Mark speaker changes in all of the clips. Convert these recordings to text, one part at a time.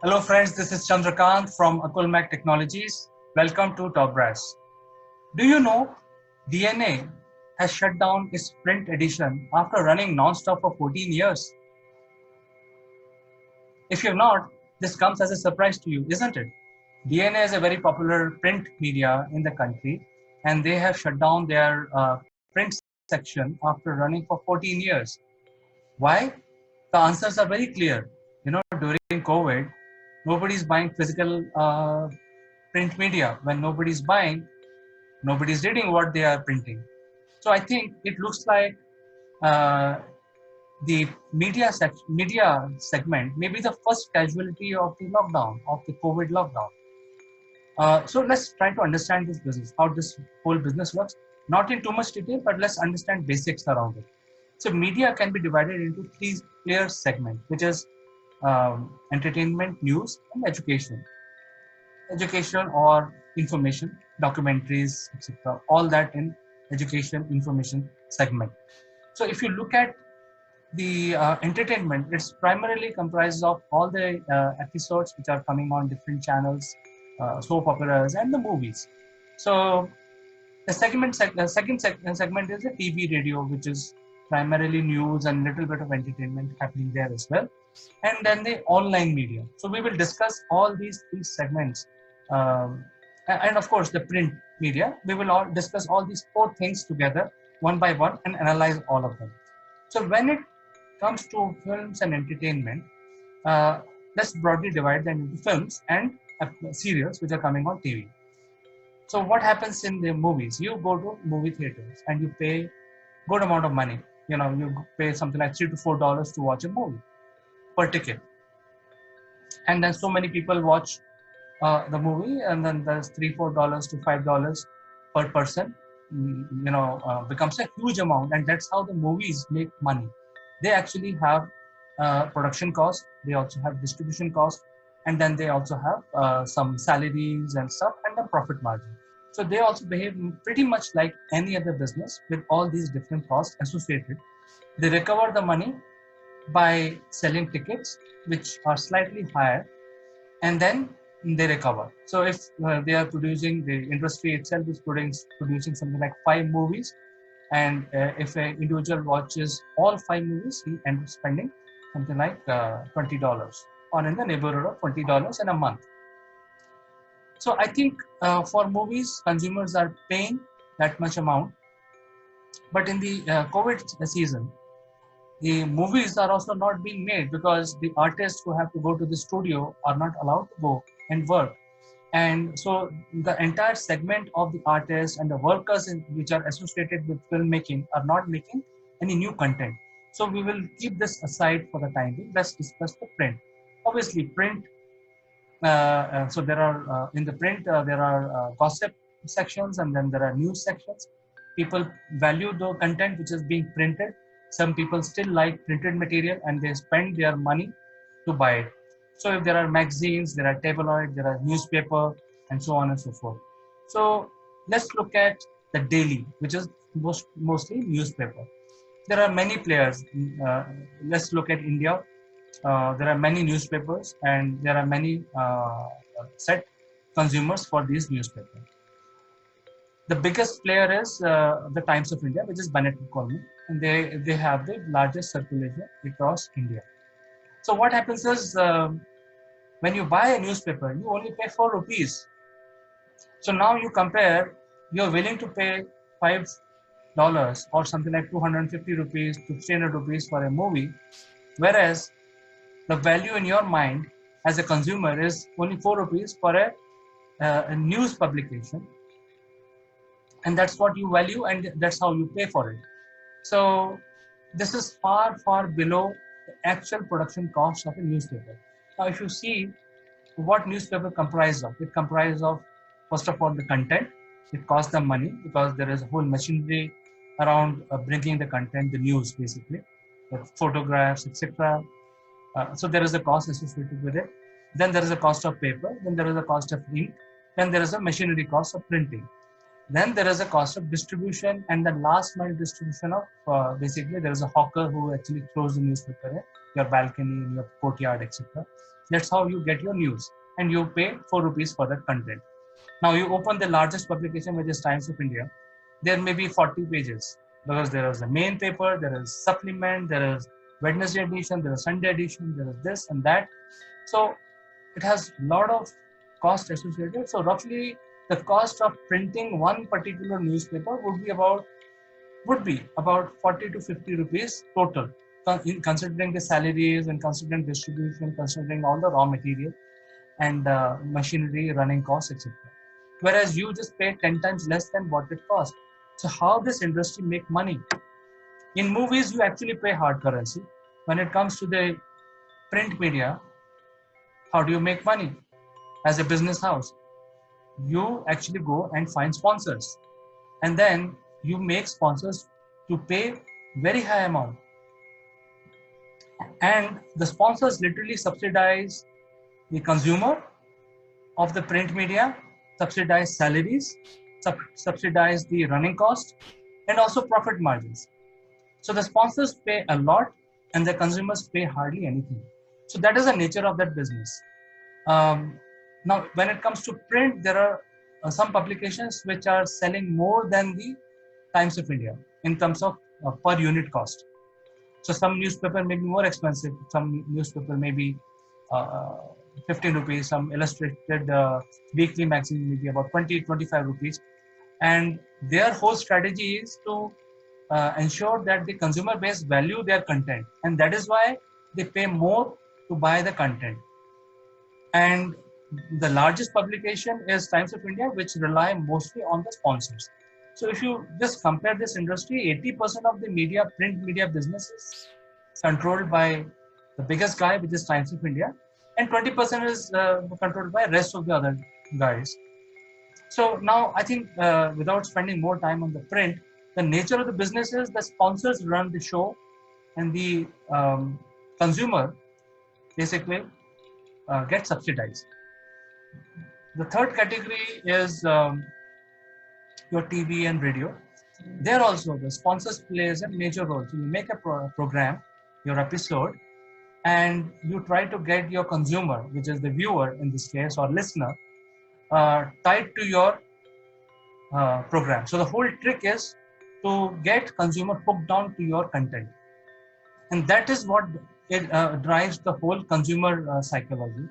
Speaker 1: Hello friends, this is Chandrakant from Akulmac Technologies. Welcome to Top Brass. Do you know DNA has shut down its print edition after running non-stop for 14 years? If you've not, this comes as a surprise to you, isn't it? DNA is a very popular print media in the country and they have shut down their print section after running for 14 years. Why? The answers are very clear. During COVID, nobody's buying physical print media. When nobody's buying, nobody's reading what they are printing. So I think it looks like uh, the media segment may be the first casualty of the lockdown, of the COVID lockdown. So let's try to understand this business, how this whole business works. Not in too much detail, but let's understand basics around it. So media can be divided into three clear segments, which is entertainment, news, and education. Education or information, documentaries, etc. All that in education information segment. So if you look at the entertainment, it's primarily comprised of all the episodes which are coming on different channels, soap operas, and the movies. So the segment is the TV radio, which is primarily news and little bit of entertainment happening there as well. And then the online media. So we will discuss all these three segments. Um, and of course, the print media. We will all discuss all these four things together one by one and analyze all of them. So when it comes to films and entertainment, uh, let's broadly divide them into films and serials which are coming on TV. So what happens in the movies? You go to movie theaters and you pay good amount of money. You pay something like $3 to $4 to watch a movie per ticket, and then so many people watch the movie, and then there's $3 $4 to $5 per person. Becomes a huge amount, and that's how the movies make money. They actually have production cost, they also have distribution cost, and then they also have some salaries and stuff, and the profit margin. So they also behave pretty much like any other business with all these different costs associated. They recover the money by selling tickets, which are slightly higher, and then they recover. So if they are producing, the industry itself is producing something like 5 movies, and if an individual watches all 5 movies, he ends up spending something like $20, or in the neighborhood of $20 in a month. So I think for movies, consumers are paying that much amount, but in the COVID season, the movies are also not being made because the artists who have to go to the studio are not allowed to go and work. And so the entire segment of the artists and the workers which are associated with filmmaking are not making any new content. So we will keep this aside for the time being. Let's discuss the print. Obviously, print. So there are in the print there are gossip sections, and then there are news sections. People value the content which is being printed. Some people still like printed material, and they spend their money to buy it. So if there are magazines, there are tabloid, there are newspaper, and so on and so forth. So let's look at the daily, which is mostly newspaper. There are many players. Let's look at India. There are many newspapers, and there are many set consumers for these newspapers. The biggest player is the Times of India, which is Bennett Colony, and they have the largest circulation across India. So what happens is when you buy a newspaper, you only pay 4 rupees. So now you compare, you're willing to pay $5 or something like 250 rupees to 300 rupees for a movie, whereas the value in your mind as a consumer is only 4 rupees for a news publication, and that's what you value, and that's how you pay for it. So this is far below the actual production cost of a newspaper. Now if you see what newspaper comprised of, it comprises of, first of all, the content. It costs them money because there is a whole machinery around bringing the content, the news basically, the photographs, etc. So there is a cost associated with it. Then there is a cost of paper. Then there is a cost of ink. Then there is a machinery cost of printing. Then there is a cost of distribution, and the last mile distribution of basically there is a hawker who actually throws the newspaper in your balcony, in your courtyard, etc. That's how you get your news, and you pay 4 rupees for that content. Now you open the largest publication, which is Times of India. There may be 40 pages because there is a main paper, there is supplement, there is Wednesday edition, there is Sunday edition, there is this and that. So it has a lot of cost associated. So roughly the cost of printing one particular newspaper would be about 40 to 50 rupees total, considering the salaries and considering distribution, considering all the raw material and machinery, running costs, etc. Whereas you just pay 10 times less than what it costs. So how this industry make money? In movies, you actually pay hard currency. When it comes to the print media, how do you make money? As a business house, you actually go and find sponsors, and then you make sponsors to pay very high amount, and the sponsors literally subsidize the consumer of the print media, subsidize salaries, subsidize the running cost, and also profit margins. So the sponsors pay a lot and the consumers pay hardly anything. So that is the nature of that business. Now, when it comes to print, there are some publications which are selling more than the Times of India in terms of per unit cost. So some newspaper may be more expensive. Some newspaper may be 15 rupees. Some illustrated weekly magazine may be about 20, 25 rupees. And their whole strategy is to ensure that the consumer base value their content. And that is why they pay more to buy the content. And the largest publication is Times of India, which rely mostly on the sponsors. So if you just compare this industry, 80% of the media, print media business is controlled by the biggest guy, which is Times of India, and 20% is controlled by rest of the other guys. So now I think without spending more time on the print, the nature of the business is the sponsors run the show, and the consumer basically get subsidized. The third category is your TV and radio. There also the sponsors plays a major role. So you make a program, your episode, and you try to get your consumer, which is the viewer in this case or listener, tied to your program. So the whole trick is to get consumer hooked on to your content, and that is what it drives the whole consumer psychology.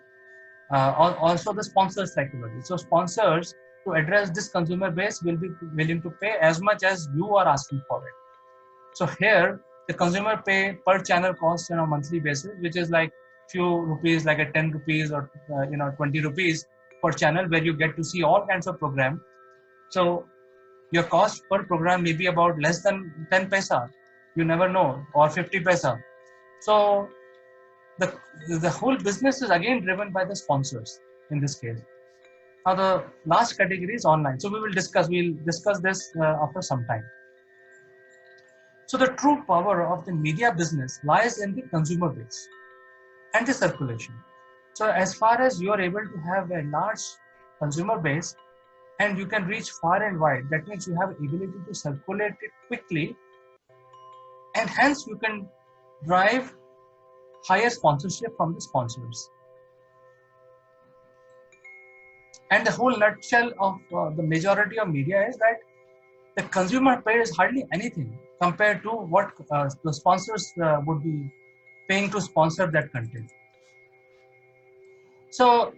Speaker 1: Also the sponsor psychology. So sponsors, to address this consumer base, will be willing to pay as much as you are asking for it. So here the consumer pay per channel cost on a monthly basis, which is like few rupees, like a 10 rupees or 20 rupees per channel, where you get to see all kinds of program. So your cost per program may be about less than 10 paisa, you never know, or 50 paisa. So the whole business is again driven by the sponsors in this case. Now the last category is online. So we'll discuss this after some time. So the true power of the media business lies in the consumer base and the circulation. So as far as you are able to have a large consumer base and you can reach far and wide, that means you have ability to circulate it quickly, and hence you can drive higher sponsorship from the sponsors. And the whole nutshell of the majority of media is that the consumer pays hardly anything compared to what the sponsors would be paying to sponsor that content. So,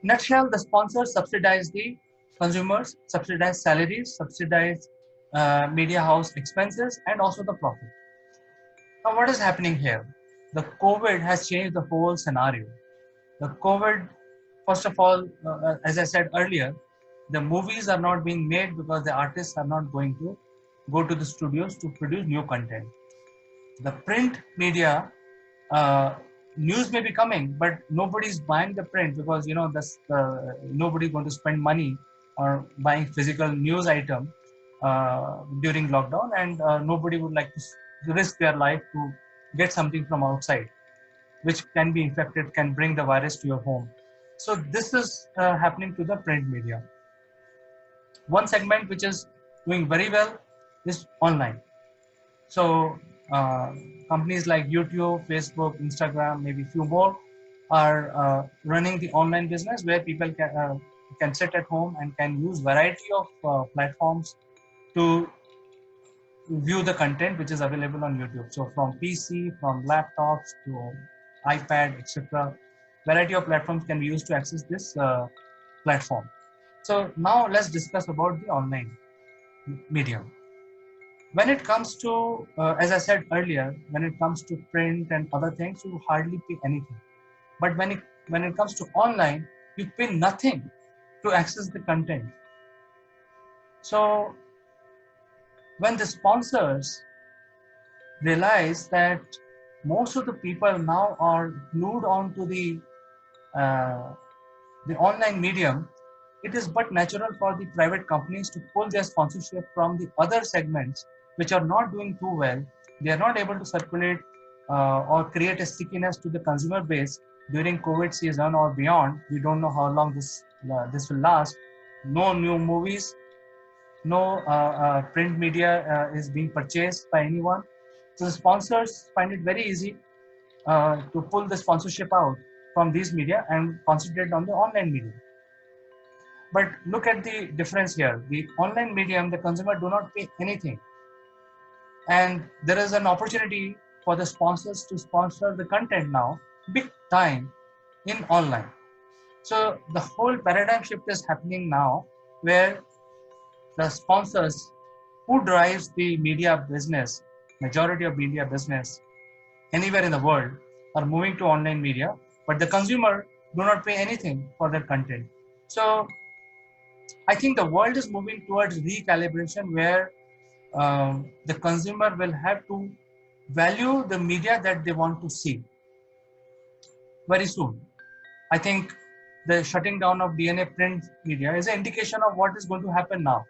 Speaker 1: nutshell, the sponsors subsidize the consumers, subsidize salaries, subsidize media house expenses, and also the profit. Now, what is happening here? The COVID has changed the whole scenario. The COVID, first of all, as I said earlier, the movies are not being made because the artists are not going to go to the studios to produce new content. The print media, news may be coming, but nobody's buying the print because nobody's going to spend money on buying physical news item during lockdown, and nobody would like to risk their life to get something from outside, which can be infected, can bring the virus to your home. So this is happening to the print media. One segment which is doing very well is online. So companies like YouTube, Facebook, Instagram, maybe few more, are running the online business where people can sit at home and can use variety of platforms to view the content which is available on YouTube. So from PC, from laptops to iPad, etc. Variety of platforms can be used to access this platform. So now let's discuss about the online medium. When it comes to, as I said earlier, when it comes to print and other things, you hardly pay anything. But when it comes to online, you pay nothing to access the content. So when the sponsors realize that most of the people now are glued on to uh, the online medium, it is but natural for the private companies to pull their sponsorship from the other segments which are not doing too well. They are not able to circulate or create a stickiness to the consumer base during COVID season or beyond. We don't know how long this will last. No new movies, no print media is being purchased by anyone. So the sponsors find it very easy to pull the sponsorship out from these media and concentrate on the online media. But look at the difference here. The online medium, the consumer do not pay anything. And there is an opportunity for the sponsors to sponsor the content now, big time in online. So the whole paradigm shift is happening now where the sponsors who drives the media business, majority of media business anywhere in the world are moving to online media, but the consumer do not pay anything for their content. So I think the world is moving towards recalibration where the consumer will have to value the media that they want to see very soon. I think the shutting down of DNA print media is an indication of what is going to happen now.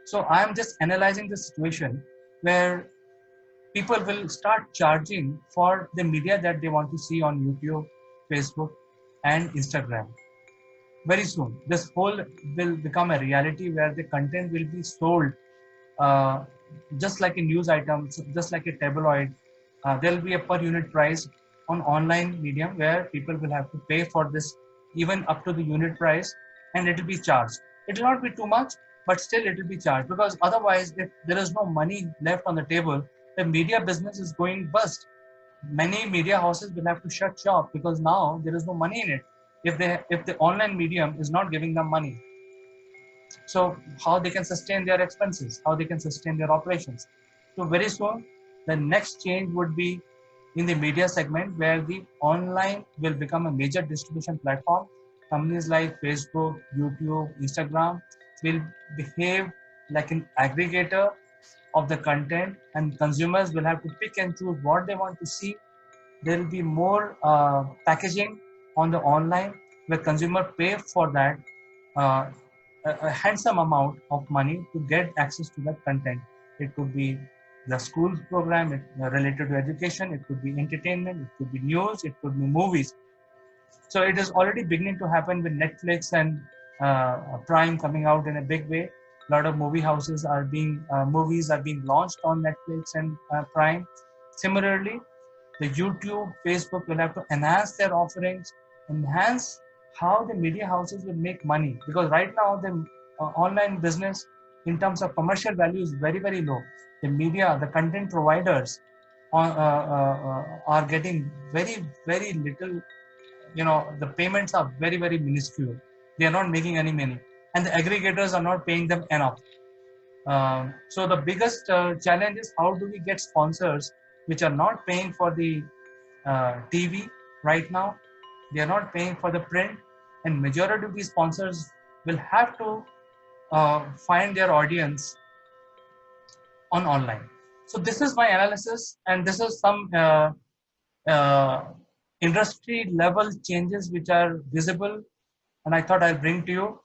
Speaker 1: So I am just analyzing the situation where people will start charging for the media that they want to see on YouTube, Facebook, and Instagram. Very soon, this whole will become a reality where the content will be sold uh, just like a news item, just like a tabloid. There will be a per unit price on online medium where people will have to pay for this even up to the unit price, and it will be charged. It will not be too much, but still it will be charged, because otherwise if there is no money left on the table, the media business is going bust. Many media houses will have to shut shop because now there is no money in it if the online medium is not giving them money. So how they can sustain their expenses, how they can sustain their operations. So very soon the next change would be in the media segment where the online will become a major distribution platform. Companies like Facebook, YouTube, Instagram will behave like an aggregator of the content, and consumers will have to pick and choose what they want to see. There will be more packaging on the online where consumer pay for that uh, a handsome amount of money to get access to that content. It could be the school program related to education, it could be entertainment, it could be news, it could be movies. So it is already beginning to happen with Netflix and Prime coming out in a big way. A lot of movies are being launched on Netflix and Prime. Similarly, the YouTube, Facebook will have to enhance their offerings, enhance how the media houses will make money. Because right now the online business in terms of commercial value is very, very low. The media, the content providers are getting very, very little, the payments are very, very minuscule. They are not making any money. And the aggregators are not paying them enough. So the biggest challenge is how do we get sponsors which are not paying for the TV right now. They are not paying for the print, and majority of these sponsors will have to find their audience on online. So this is my analysis, and this is some uh, industry level changes which are visible, and I thought I'll bring to you.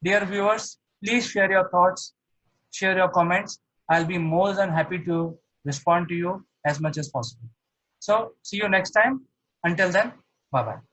Speaker 1: Dear viewers, please share your thoughts, share your comments. I'll be more than happy to respond to you as much as possible. So see you next time. Until then, bye bye.